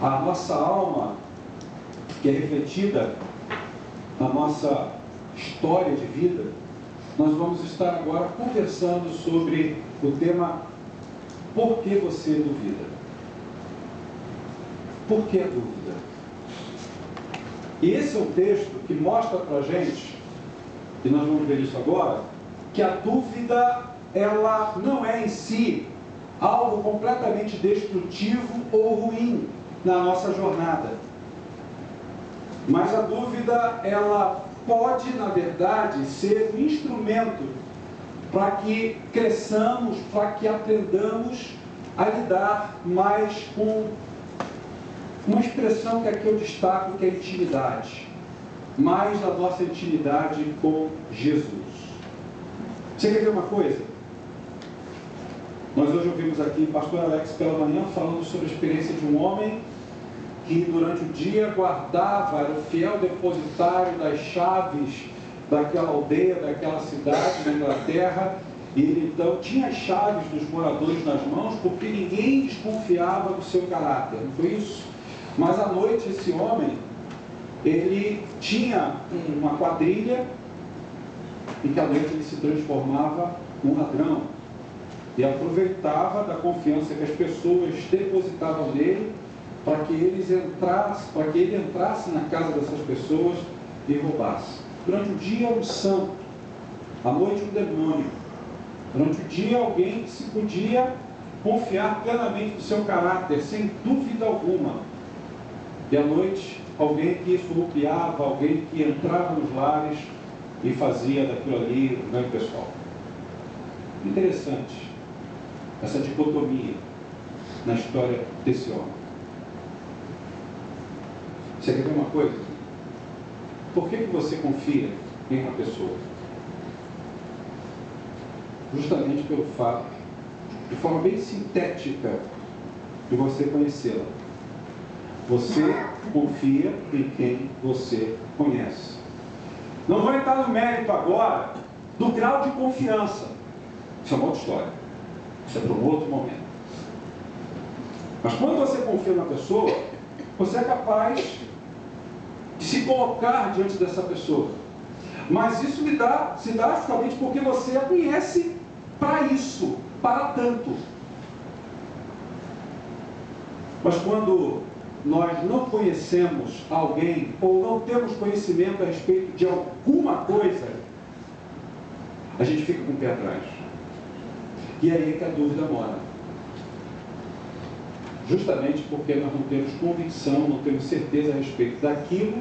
a nossa alma, que é refletida na nossa história de vida, nós vamos estar agora conversando sobre o tema Por que você duvida? Por que a dúvida? E esse é um texto que mostra para a gente, e nós vamos ver isso agora, que a dúvida, ela não é em si algo completamente destrutivo ou ruim na nossa jornada. Mas a dúvida, ela pode, na verdade, ser um instrumento para que cresçamos, para que aprendamos a lidar mais com uma expressão que aqui eu destaco, que é a intimidade. Mais a nossa intimidade com Jesus. Você quer ver uma coisa? Nós hoje ouvimos aqui o pastor Alex pela manhã falando sobre a experiência de um homem que durante o dia guardava, era o fiel depositário das chaves daquela aldeia, daquela cidade na Inglaterra, e ele então tinha as chaves dos moradores nas mãos, porque ninguém desconfiava do seu caráter, não foi isso? Mas à noite esse homem, ele tinha uma quadrilha, em que à noite ele se transformava num ladrão, e aproveitava da confiança que as pessoas depositavam nele, para que ele entrasse na casa dessas pessoas e roubasse. Durante o dia, um santo, à noite, um demônio. Durante o dia, alguém que se podia confiar plenamente no seu caráter, sem dúvida alguma. E à noite, alguém que surrupiava, alguém que entrava nos lares e fazia daquilo ali um ganho pessoal. Interessante essa dicotomia na história desse homem. Você quer ver uma coisa? Por que você confia em uma pessoa? Justamente pelo fato, de forma bem sintética, de você conhecê-la. Você confia em quem você conhece. Não vou entrar no mérito agora do grau de confiança. Isso é uma outra história. Isso é para um outro momento. Mas quando você confia na pessoa, você é capaz de se colocar diante dessa pessoa. Mas isso se dá justamente porque você a conhece para isso, para tanto. Mas quando nós não conhecemos alguém, ou não temos conhecimento a respeito de alguma coisa, a gente fica com o pé atrás. E é aí que a dúvida mora. Justamente porque nós não temos convicção, não temos certeza a respeito daquilo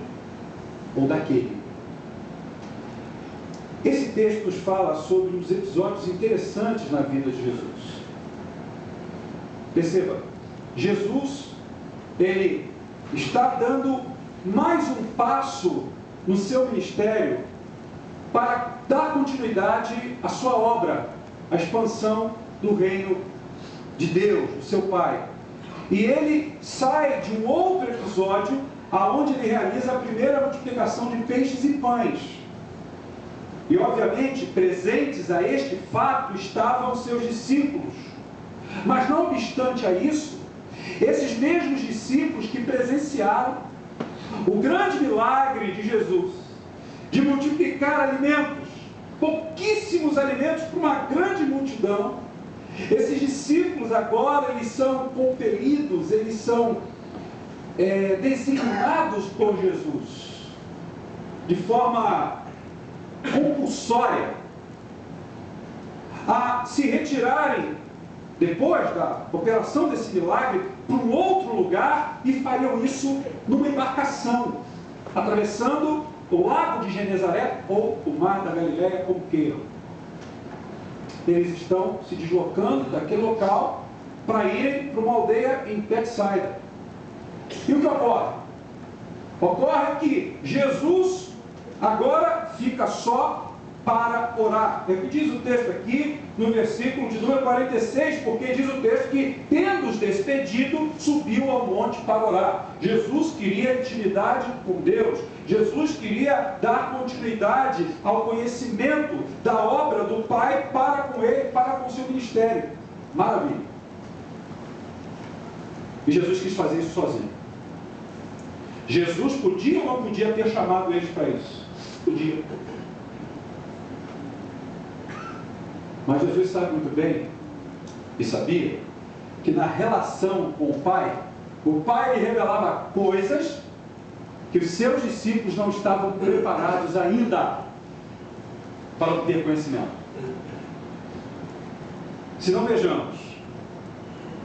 ou daquele. Esse texto nos fala sobre uns episódios interessantes na vida de Jesus. Perceba, Jesus, ele está dando mais um passo no seu ministério para dar continuidade à sua obra, à expansão do reino de Deus, do seu Pai. E ele sai de um outro episódio, aonde ele realiza a primeira multiplicação de peixes e pães. E obviamente, presentes a este fato estavam os seus discípulos. Mas não obstante a isso, esses mesmos discípulos que presenciaram o grande milagre de Jesus, de multiplicar alimentos, pouquíssimos alimentos para uma grande multidão, esses discípulos agora, eles são compelidos, eles são designados por Jesus, de forma compulsória, a se retirarem, depois da operação desse milagre, para um outro lugar, e fariam isso numa embarcação, atravessando o lago de Genezaré, ou o mar da Galileia, como queiram. Eles estão se deslocando daquele local para irem para uma aldeia em Betsaida. E o que ocorre? Ocorre que Jesus agora fica só para orar. É o que diz o texto aqui no versículo de número 46, porque diz o texto que, tendo-os despedido, subiu ao monte para orar. Jesus queria intimidade com Deus. Jesus queria dar continuidade ao conhecimento da obra do Pai para com ele, para com o seu ministério. Maravilha. E Jesus quis fazer isso sozinho. Jesus podia ou não podia ter chamado eles para isso? Podia. Mas Jesus sabe muito bem, e sabia, que na relação com o Pai lhe revelava coisas que os seus discípulos não estavam preparados ainda para obter conhecimento. Se não, vejamos,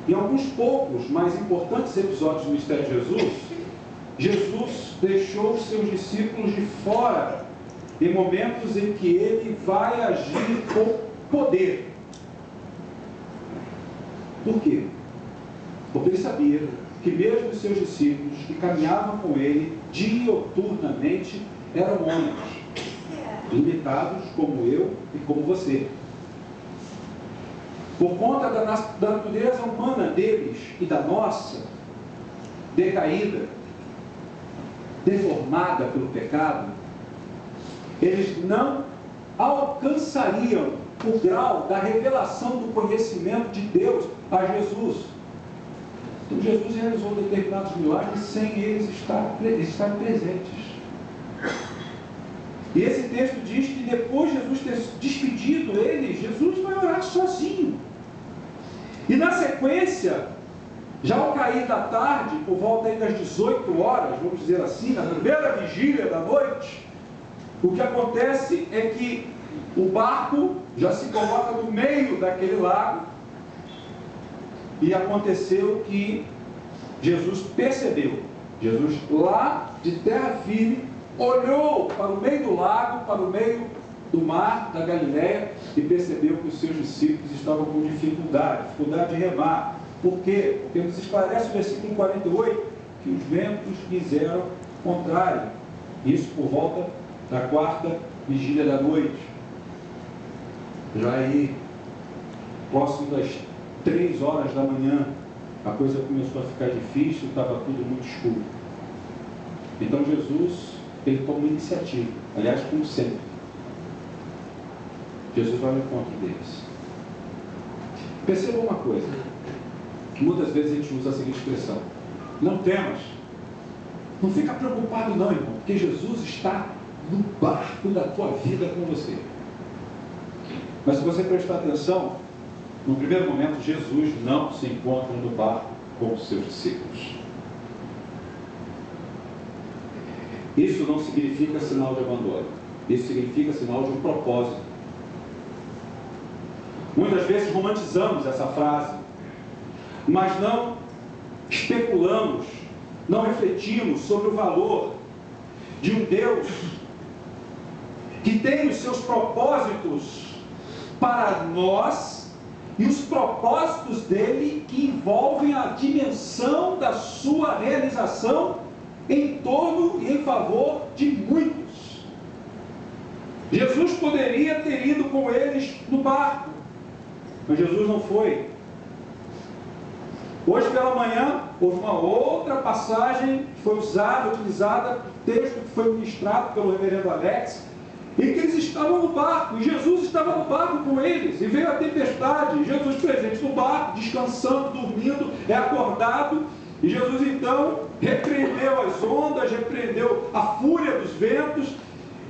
em alguns poucos, mais importantes episódios do ministério de Jesus deixou os seus discípulos de fora em momentos em que ele vai agir com poder. Por quê? Porque ele sabia que mesmo os seus discípulos que caminhavam com ele dioturnamente eram homens, limitados como eu e como você. Por conta da natureza humana deles e da nossa, decaída, deformada pelo pecado, eles não alcançariam o grau da revelação do conhecimento de Deus a Jesus. Então Jesus realizou determinados milagres sem eles estarem presentes. E esse texto diz que depois de Jesus ter despedido eles, Jesus vai orar sozinho. E na sequência, já ao cair da tarde, por volta aí das 18 horas, vamos dizer assim, na primeira vigília da noite, o que acontece é que o barco já se coloca no meio daquele lago, e aconteceu que Jesus percebeu, Jesus lá de terra firme, olhou para o meio do lago, para o meio do mar da Galileia, e percebeu que os seus discípulos estavam com dificuldade de remar. Por quê? Porque nos esclarece o versículo 48, que os ventos quiseram contrário. Isso por volta da quarta vigília da noite. Já aí, próximo das 3 horas da manhã, a coisa começou a ficar difícil, estava tudo muito escuro. Então Jesus, ele toma uma iniciativa, aliás, como sempre. Jesus vai ao encontro deles. Perceba uma coisa, muitas vezes a gente usa a seguinte expressão: não temas, não fica preocupado não, irmão, porque Jesus está no barco da tua vida com você. Mas se você prestar atenção, no primeiro momento Jesus não se encontra no barco com os seus discípulos. Isso não significa sinal de abandono, isso significa sinal de um propósito. Muitas vezes romantizamos essa frase, mas não especulamos, não refletimos sobre o valor de um Deus que tem os seus propósitos para nós e os propósitos dele que envolvem a dimensão da sua realização em torno e em favor de muitos. Jesus poderia ter ido com eles no barco, mas Jesus não foi. Hoje pela manhã, houve uma outra passagem que foi utilizada, texto que foi ministrado pelo reverendo Alex, em que eles estavam no barco, e Jesus estava no barco com eles, e veio a tempestade, Jesus presente no barco, descansando, dormindo, é acordado, e Jesus então repreendeu as ondas, repreendeu a fúria dos ventos,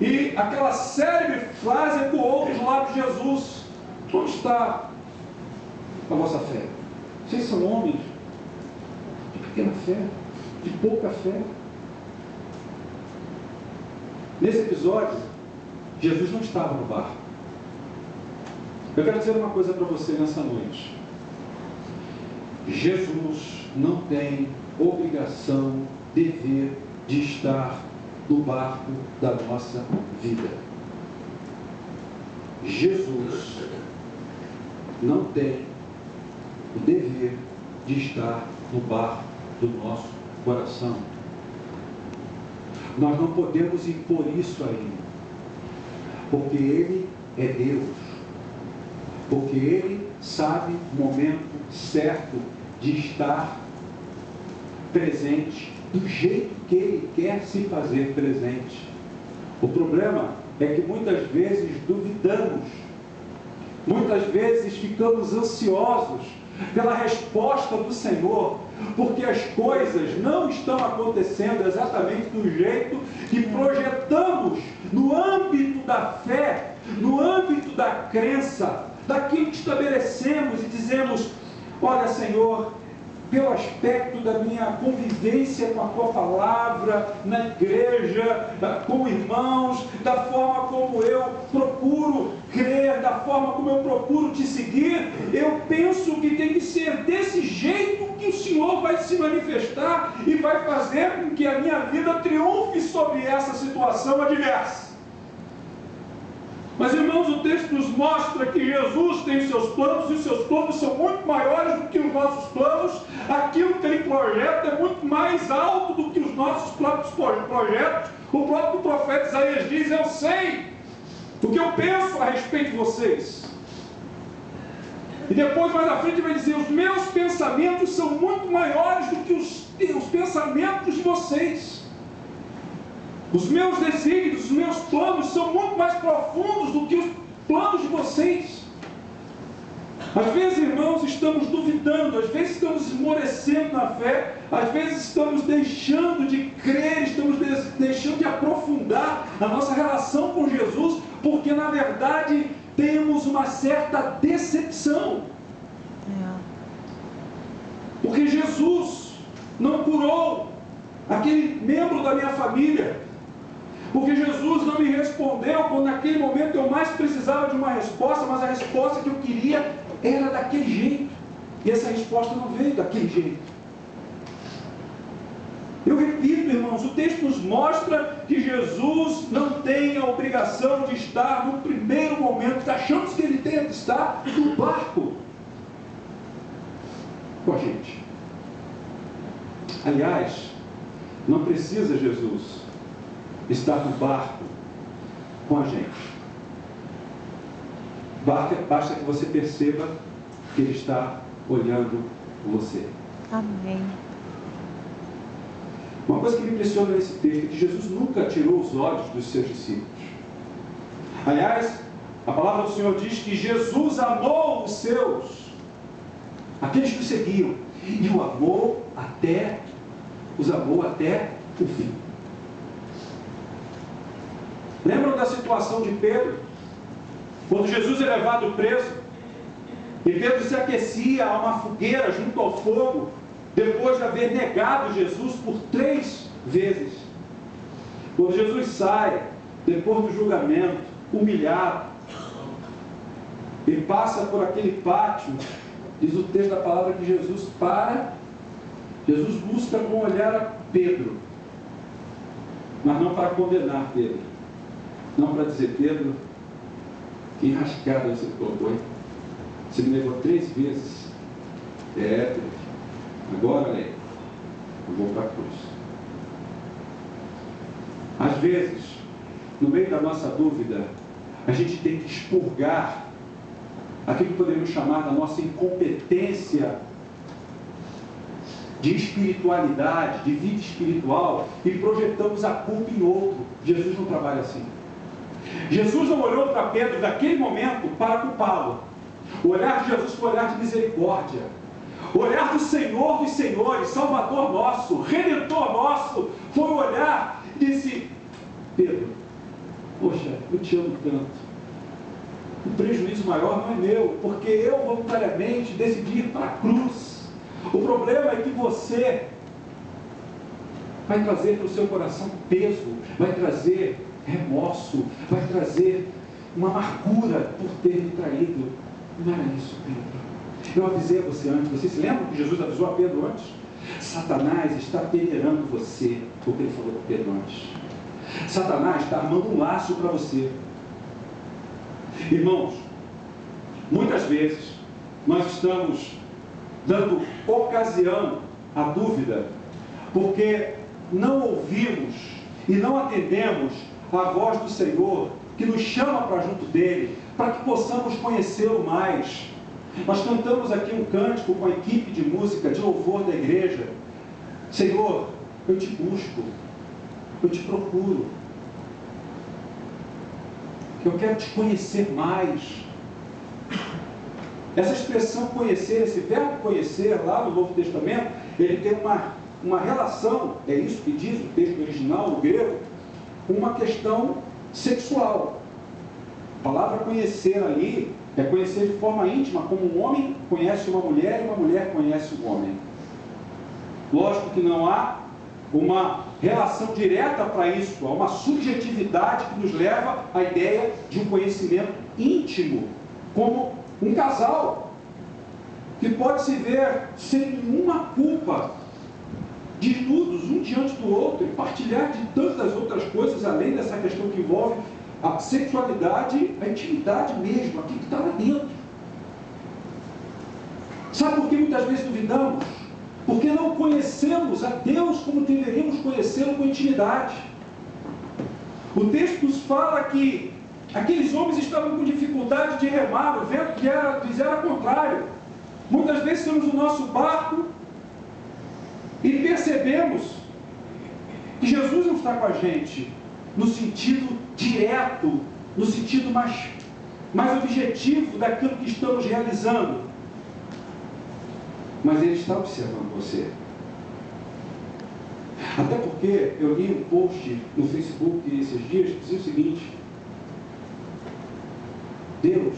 e aquela célebre frase ecoou dos lábios de Jesus: onde está a vossa fé? Vocês são homens de pequena fé, de pouca fé. Nesse episódio, Jesus não estava no barco. Eu quero dizer uma coisa para você nessa noite. Jesus não tem obrigação, dever de estar no barco da nossa vida. Jesus não tem o dever de estar no barco do nosso coração. Nós não podemos impor isso a Ele, porque Ele é Deus, porque Ele sabe o momento certo de estar presente, do jeito que Ele quer se fazer presente. O problema é que muitas vezes duvidamos, muitas vezes ficamos ansiosos pela resposta do Senhor, porque as coisas não estão acontecendo exatamente do jeito que projetamos no âmbito da fé, no âmbito da crença, daquilo que estabelecemos e dizemos: olha, Senhor, pelo aspecto da minha convivência com a Tua Palavra, na igreja, com irmãos, da forma como eu procuro crer, da forma como eu procuro Te seguir, eu penso que tem que ser desse jeito que o Senhor vai se manifestar e vai fazer com que a minha vida triunfe sobre essa situação adversa. Mas, irmãos, o texto nos mostra que Jesus tem os seus planos, e os seus planos são muito maiores do que os nossos planos. Aquilo que Ele projeta é muito mais alto do que os nossos próprios projetos. O próprio profeta Isaías diz: eu sei o que eu penso a respeito de vocês. E depois, mais à frente, vai dizer: os meus pensamentos são muito maiores do que os pensamentos de vocês. Os meus desígnios, os meus planos são muito mais profundos do que os planos de vocês. Às vezes, irmãos, estamos duvidando, às vezes estamos esmorecendo na fé, às vezes estamos deixando de crer, estamos deixando de aprofundar a nossa relação com Jesus, porque na verdade temos uma certa decepção. Porque Jesus não curou aquele membro da minha família. Porque Jesus não me respondeu quando naquele momento eu mais precisava de uma resposta, mas a resposta que eu queria era daquele jeito. E essa resposta não veio daquele jeito. Eu repito, irmãos, o texto nos mostra que Jesus não tem a obrigação de estar no primeiro momento que achamos que Ele tem que estar no barco com a gente. Aliás, não precisa Jesus estar no barco com a gente. Basta que você perceba que Ele está olhando você. Amém. Uma coisa que me impressiona nesse texto é que Jesus nunca tirou os olhos dos seus discípulos. Aliás, a palavra do Senhor diz que Jesus amou os seus, aqueles que o seguiam, e os amou até o fim. Lembram da situação de Pedro? Quando Jesus é levado preso, e Pedro se aquecia a uma fogueira junto ao fogo, depois de haver negado Jesus por 3 vezes. Quando Jesus sai, depois do julgamento, humilhado, e passa por aquele pátio, diz o texto da palavra que Jesus busca com olhar a Pedro, mas não para condenar Pedro. Não para dizer: Pedro, que enrascada você colocou, hein? Você me levou 3 vezes. Pedro, agora eu vou para a cruz. Às vezes, no meio da nossa dúvida, a gente tem que expurgar aquilo que poderíamos chamar da nossa incompetência de espiritualidade, de vida espiritual, e projetamos a culpa em outro. Jesus não trabalha assim. Jesus não olhou para Pedro naquele momento para culpá-lo. O olhar de Jesus foi um olhar de misericórdia. O olhar do Senhor dos Senhores, Salvador nosso, Redentor nosso, foi um olhar e disse: Pedro, poxa, eu te amo tanto. O prejuízo maior não é meu, porque eu voluntariamente decidi ir para a cruz. O problema é que você vai trazer para o seu coração peso, vai trazer remorso, vai trazer uma amargura por ter me traído. Não era isso, Pedro. Eu avisei a você antes. Você se lembra que Jesus avisou a Pedro antes? Satanás está peneirando você, porque ele falou para Pedro antes. Satanás está armando um laço para você. Irmãos, muitas vezes nós estamos dando ocasião à dúvida, porque não ouvimos e não atendemos a voz do Senhor, que nos chama para junto dele, para que possamos conhecê-lo mais. Nós cantamos aqui um cântico com a equipe de música, de louvor da igreja: Senhor, eu te busco, eu te procuro, eu quero te conhecer mais. Essa expressão conhecer, esse verbo conhecer lá no Novo Testamento, ele tem uma relação, é isso que diz o texto original, no grego, com uma questão sexual. A palavra conhecer ali é conhecer de forma íntima, como um homem conhece uma mulher e uma mulher conhece um homem. Lógico que não há uma relação direta para isso, há uma subjetividade que nos leva à ideia de um conhecimento íntimo, como um casal que pode se ver sem nenhuma culpa, desnudos um diante do outro, e partilhar de tantas outras coisas, além dessa questão que envolve a sexualidade, a intimidade mesmo, aquilo que está lá dentro. Sabe por que muitas vezes duvidamos? Porque não conhecemos a Deus como deveríamos conhecê-lo com intimidade. O texto nos fala que aqueles homens estavam com dificuldade de remar, o vento lhes era contrário. Muitas vezes estamos no nosso barco e percebemos que Jesus não está com a gente no sentido direto, no sentido mais objetivo daquilo que estamos realizando. Mas Ele está observando você. Até porque eu li um post no Facebook esses dias que dizia o seguinte: Deus,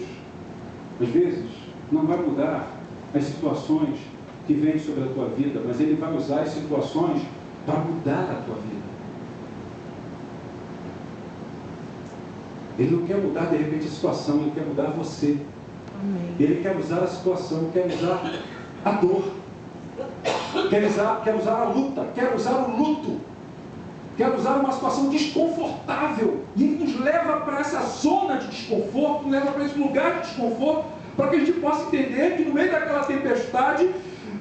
às vezes, não vai mudar as situações que vêm sobre a tua vida, mas Ele vai usar as situações para mudar a tua vida. Ele não quer mudar de repente a situação, Ele quer mudar você. Amém. Ele quer usar a situação, quer usar a dor, quer usar a luta, quer usar o luto, quer usar uma situação desconfortável, e Ele nos leva para essa zona de desconforto, nos leva para esse lugar de desconforto, para que a gente possa entender que no meio daquela tempestade,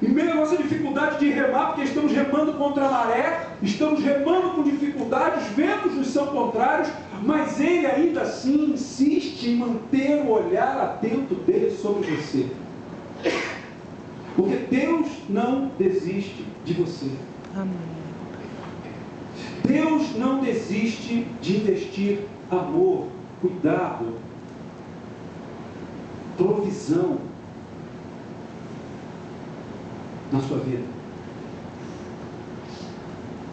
em meio à nossa dificuldade de remar, porque estamos remando contra a maré, estamos remando com dificuldades, os ventos nos são contrários, mas Ele ainda assim insiste em manter o olhar atento dele sobre você. Porque Deus não desiste de você. Amém. Deus não desiste de investir amor, cuidado, provisão na sua vida.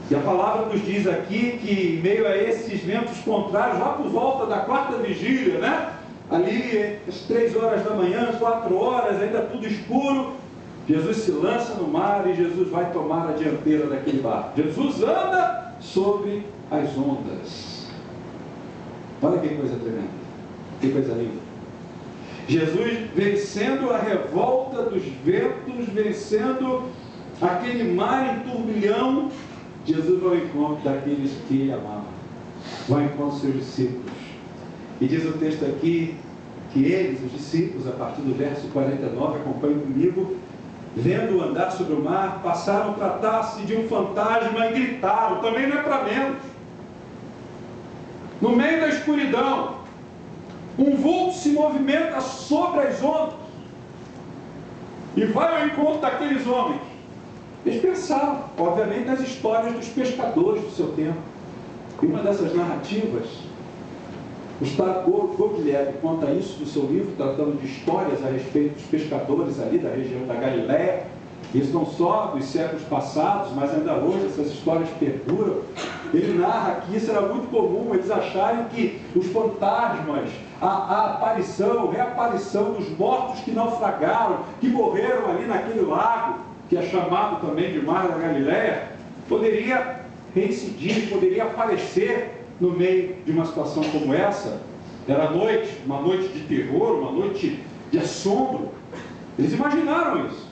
E a palavra nos diz aqui que, em meio a esses ventos contrários, lá por volta da 4ª vigília, né? Ali, às 3 horas da manhã, 4 horas, ainda tudo escuro, Jesus se lança no mar e Jesus vai tomar a dianteira daquele barco. Jesus anda sobre as ondas. Olha que coisa tremenda, que coisa linda. Jesus vencendo a revolta dos ventos, vencendo aquele mar em turbilhão, Jesus vai ao encontro daqueles que Ele amava, vai ao encontro dos seus discípulos. E diz o texto aqui que eles, os discípulos, a partir do verso 49, acompanhem comigo, vendo andar sobre o mar, passaram a tratar-se de um fantasma e gritaram. Também não é para menos. No meio da escuridão, um vulto se movimenta sobre as ondas e vai ao encontro daqueles homens. Eles pensaram, obviamente, nas histórias dos pescadores do seu tempo. E uma dessas narrativas, Gustavo Goguilherme conta isso no seu livro, tratando de histórias a respeito dos pescadores ali da região da Galileia. Isso não só dos séculos passados, mas ainda hoje essas histórias perduram. Ele narra que isso era muito comum, eles acharem que os fantasmas, a aparição, reaparição dos mortos que naufragaram, que morreram ali naquele lago, que é chamado também de Mar da Galileia, poderia reincidir, poderia aparecer no meio de uma situação como essa. Era noite, uma noite de terror, uma noite de assombro. Eles imaginaram isso.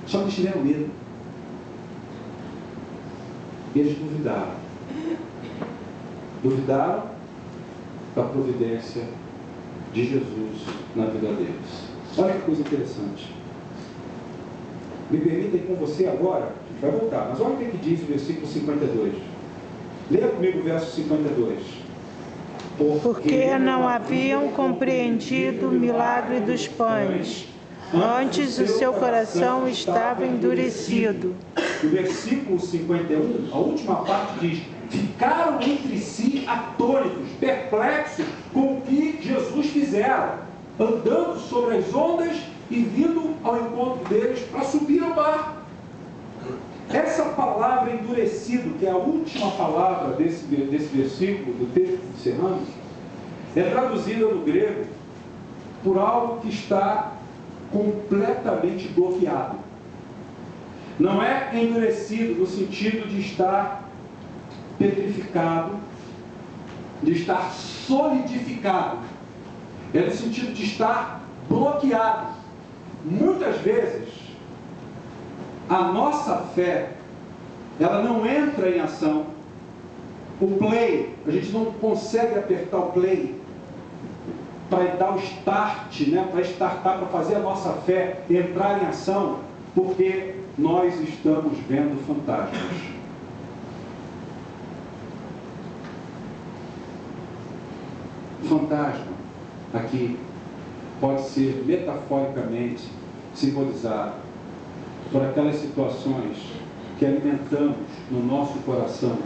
Só que eles tiveram medo. E eles duvidaram. Duvidaram da providência de Jesus na vida deles. Olha que coisa interessante. Me permitem com você agora, a gente vai voltar, mas olha o que diz o versículo 52. Leia comigo o verso 52. Porque não haviam compreendido o milagre dos pães, antes o seu coração estava endurecido. O versículo 51, a última parte diz: ficaram entre si atônitos, perplexos com o que Jesus fizera, andando sobre as ondas e vindo ao encontro deles para subir ao barco. Essa palavra endurecido, que é a última palavra desse versículo, do texto que encerramos, é traduzida no grego por algo que está completamente bloqueado. Não é endurecido no sentido de estar petrificado, de estar solidificado. É no sentido de estar bloqueado. Muitas vezes, a nossa fé, ela não entra em ação. O play, a gente não consegue apertar o play para dar o start, para startar, para fazer a nossa fé entrar em ação, porque nós estamos vendo fantasmas. Fantasma, aqui, pode ser metaforicamente simbolizado por aquelas situações que alimentamos no nosso coração,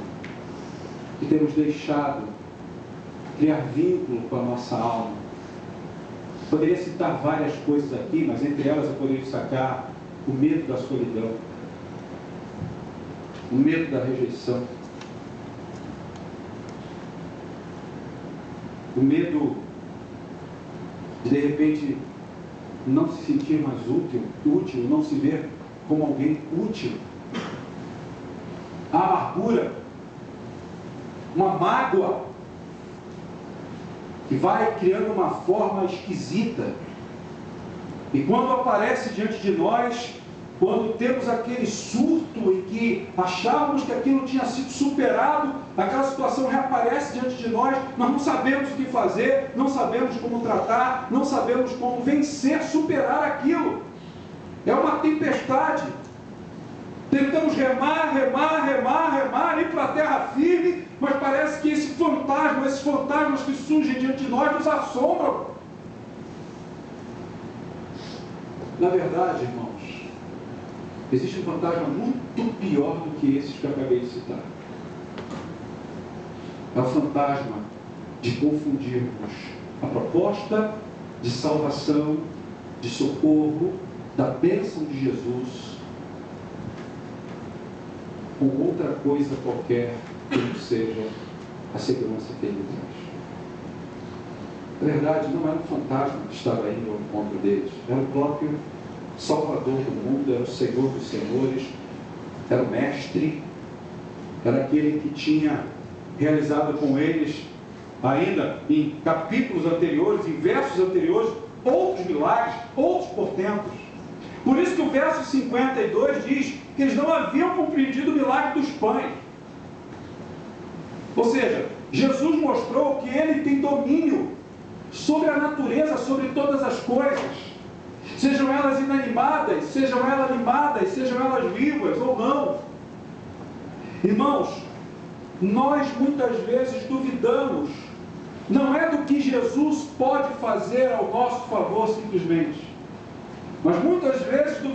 que temos deixado criar vínculo com a nossa alma. Poderia citar várias coisas aqui, mas entre elas eu poderia destacar o medo da solidão, o medo da rejeição, o medo de repente não se sentir mais útil, não se ver como alguém útil, a amargura, uma mágoa que vai criando uma forma esquisita, e quando aparece diante de nós, quando temos aquele surto em que achávamos que aquilo tinha sido superado, aquela situação reaparece diante de nós, nós não sabemos o que fazer, não sabemos como tratar, não sabemos como vencer, superar aquilo. É uma tempestade. Tentamos remar, ir para a terra firme, mas parece que esses fantasmas que surgem diante de nós nos assombram. Na verdade, irmãos, existe um fantasma muito pior do que esses que eu acabei de citar. É o fantasma de confundirmos a proposta de salvação, de socorro, da bênção de Jesus com outra coisa qualquer que não seja a segurança que ele traz. Na verdade, não era um fantasma que estava indo ao encontro deles, era o próprio Salvador do mundo, era o Senhor dos senhores, era o Mestre, era aquele que tinha realizado com eles, ainda em capítulos anteriores, em versos anteriores, outros milagres, outros portentos. Por isso que o verso 52 diz que eles não haviam compreendido o milagre dos pães. Ou seja, Jesus mostrou que ele tem domínio sobre a natureza, sobre todas as coisas, sejam elas inanimadas, sejam elas animadas, sejam elas vivas ou não. Irmãos, nós muitas vezes duvidamos, não é do que Jesus pode fazer ao nosso favor simplesmente, mas muitas vezes duvidamos